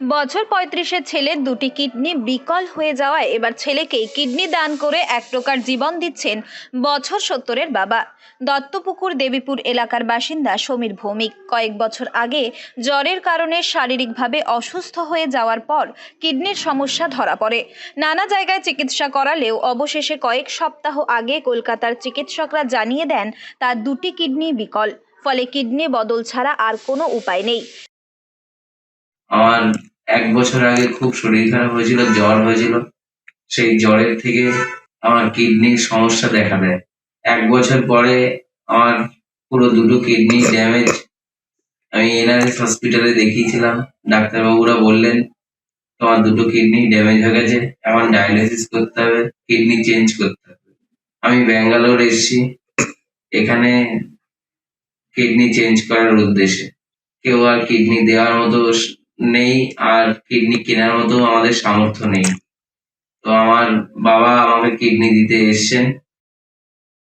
বছর ৩৫-এর ছেলের দুটি কিডনি বিকল হয়ে যাওয়ায় এবার ছেলেকে কিডনি দান করে এক প্রকার জীবন দিচ্ছেন বছর ৭০-এর বাবা। দত্তপুকুর দেবীপুর এলাকার বাসিন্দা সমীর ভৌমিক কয়েক বছর আগে জ্বরের কারণে শারীরিকভাবে অসুস্থ হয়ে যাওয়ার পর কিডনির সমস্যা ধরা পড়ে। নানা জায়গায় চিকিৎসা করালেও অবশেষে কয়েক সপ্তাহ আগে কলকাতার চিকিৎসকরা জানিয়ে দেন তার দুটি কিডনি বিকল, ফলে কিডনি বদল ছাড়া আর কোনো উপায় নেই। আমার ১ বছর আগে খুব শরীর খারাপ হয়েছিল, জ্বর হয়েছিল। সেই জ্বরের থেকে আমার কিডনির সমস্যা দেখা দেয়। ১ বছর পরে আমার পুরো দুটো কিডনি ড্যামেজ। আমি এনআরএস হসপিটালে দেখিয়েছিলাম। ডাক্তারবাবুরা বললেন তোমার দুটো কিডনি ড্যামেজ হয়ে গেছে, এখন ডায়ালিসিস করতে হবে, কিডনি চেঞ্জ করতে হবে। আমি ব্যাঙ্গালোর এসেছি এখানে কিডনি চেঞ্জ করার উদ্দেশ্যে। কেউ আর কিডনি দেওয়ার মতো নেই, আর কিডনি কেনার মতো আমাদের সামর্থ্য নেই। তো আমার বাবা আমাকে কিডনি দিতে এসছেন।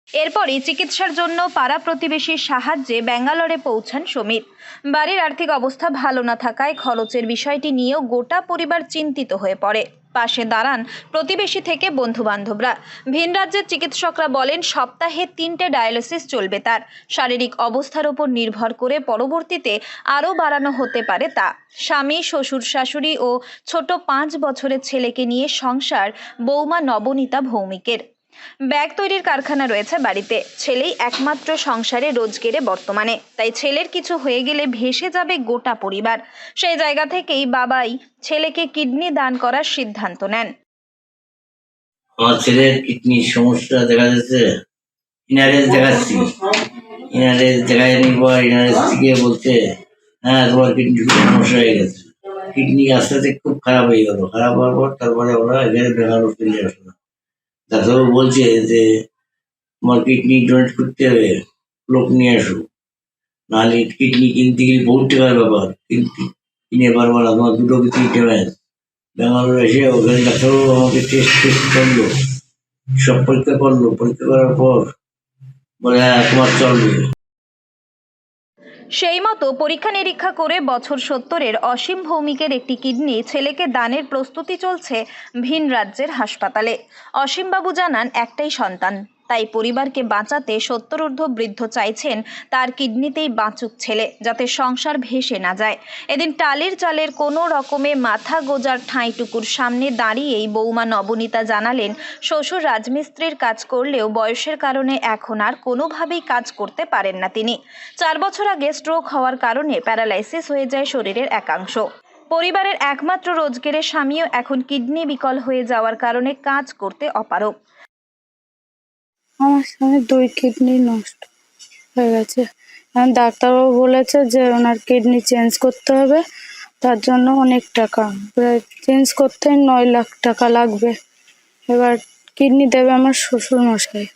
এরপরই চিকিৎসার জন্য পাড়া প্রতিবেশীর সাহায্যে ব্যাঙ্গালোরে পৌঁছান সমীর। বাড়ির আর্থিক অবস্থা ভালো না থাকায় খরচের বিষয়টি নিয়েও গোটা পরিবার চিন্তিত হয়ে পড়ে। পাশে দাঁড়ান প্রতিবেশী থেকে বন্ধু বান্ধবরা। ভিন রাজ্যের চিকিৎসকরা বলেন সপ্তাহে ৩টে ডায়ালিসিস চলবে তার। শারীরিক অবস্থার উপর নির্ভর করে পরবর্তীতে আরও বাড়ানো হতে পারে তা। স্বামী, শ্বশুর শাশুড়ি ও ছোট ৫ বছরের ছেলেকে নিয়ে সংসার বৌমা নবনীতা ভৌমিকের। ব্যাগ তৈরির কারখানা রয়েছে বাড়িতে। ছেলেই একমাত্র সংসারে রোজগেরে বর্তমানে, তাই ছেলের কিছু হয়ে গেলে ভেসে যাবে গোটা পরিবার। সেই জায়গা থেকেই বাবাই ছেলেকে কিডনি দান করার সিদ্ধান্ত নেন। আমার ছেলের কিডনির সমস্যা দেখা যাচ্ছে, ইনারেস দেখাচ্ছি, ইনারেস দেখায়নি পর ইনারেস থেকে বলছে হ্যাঁ তোমার কিডনির সমস্যা হয়ে গেছে। কিডনি আস্তে আস্তে খুব খারাপ হয়ে গেল। খারাপ হওয়ার পর তারপরে ওরা এখানে বেঙ্গালোর চলে আসলো। ডাক্তারবাবু বলছে যে তোমার কিডনি ডোনেট করতে হবে, লোক নিয়ে আসো, নাহলে কিডনি কিনতে গেলে বহুত টাকার ব্যাপার, কিনে পারবো না, তোমার দুটো কিডনি ড্যামেজ। ব্যাঙ্গালোর এসে ওখানে ডাক্তারবাবু আমাকে টেস্ট করলো, সব পরীক্ষা করলো, পরীক্ষা করার পর বলে হ্যাঁ তোমার চলবে। সেই মতো পরীক্ষা নিরীক্ষা করে বছর ৭০-এর অসীম ভৌমিকের একটি কিডনি ছেলেকে দানের প্রস্তুতি চলছে ভিন রাজ্যের হাসপাতালে। অসীমবাবু জানান একটাই সন্তান, তাই পরিবারকে বাঁচাতে ৭০ বৃদ্ধ চাইছেন তার কিডনিতেই বাঁচুক ছেলে, যাতে সংসার ভেসে না যায়। এদিন টালির চালের কোনো রকমে মাথা গোজার ঠাঁইটুকুর সামনে দাঁড়িয়েই বৌমা নবনীতা জানালেন শ্বশুর রাজমিস্ত্রির কাজ করলেও বয়সের কারণে এখন আর কোনোভাবেই কাজ করতে পারেন না তিনি। ৪ বছর আগে স্ট্রোক হওয়ার কারণে প্যারালাইসিস হয়ে যায় শরীরের একাংশ। পরিবারের একমাত্র রোজগারের স্বামীও এখন কিডনি বিকল হয়ে যাওয়ার কারণে কাজ করতে অপারগ। আমার স্বামীর 2 কিডনি নষ্ট হয়ে গেছে। এখন ডাক্তারবাবু বলেছে যে ওনার কিডনি চেঞ্জ করতে হবে, তার জন্য অনেক টাকা, প্রায় চেঞ্জ করতে ৯ লাখ টাকা লাগবে। এবার কিডনি দেবে আমার শ্বশুর মশাই।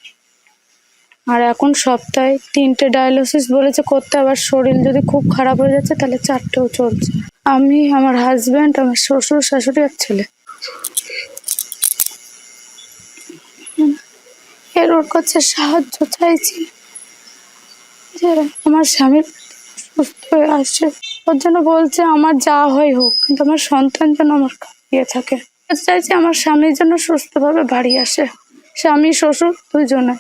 আর এখন সপ্তাহে 3টে ডায়ালিসিস বলেছে করতে, আবার শরীর যদি খুব খারাপ হয়ে যাচ্ছে তাহলে 4টেও চলছে। আমি, আমার হাজব্যান্ড, আমার শ্বশুর শাশুড়ি আর ছেলে। এর ওর কাছে সাহায্য চাইছি যে আমার স্বামী সুস্থ হয়ে আসে। ওর জন্য বলছে আমার যা হয় হোক, কিন্তু আমার সন্তান যেন আমার ইয়ে থাকে। চাইছি আমার স্বামীর জন্য সুস্থভাবে বাড়ি আসে, স্বামী শ্বশুর দুজনে।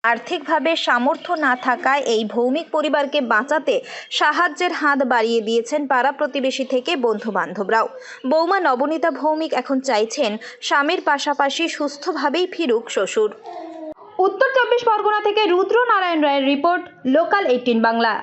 আর্থিকভাবে সামর্থ্য না থাকায় এই ভৌমিক পরিবারকে বাঁচাতে সাহায্যের হাত বাড়িয়ে দিয়েছেন পাড়া প্রতিবেশী থেকে বন্ধু বান্ধবরাও। বৌমা নবনীতা ভৌমিক এখন চাইছেন স্বামীর পাশাপাশি সুস্থভাবেই ফিরুক শ্বশুর। উত্তর ২৪ পরগনা থেকে রুদ্র নারায়ণ রায়ের রিপোর্ট, লোকাল 18 বাংলা।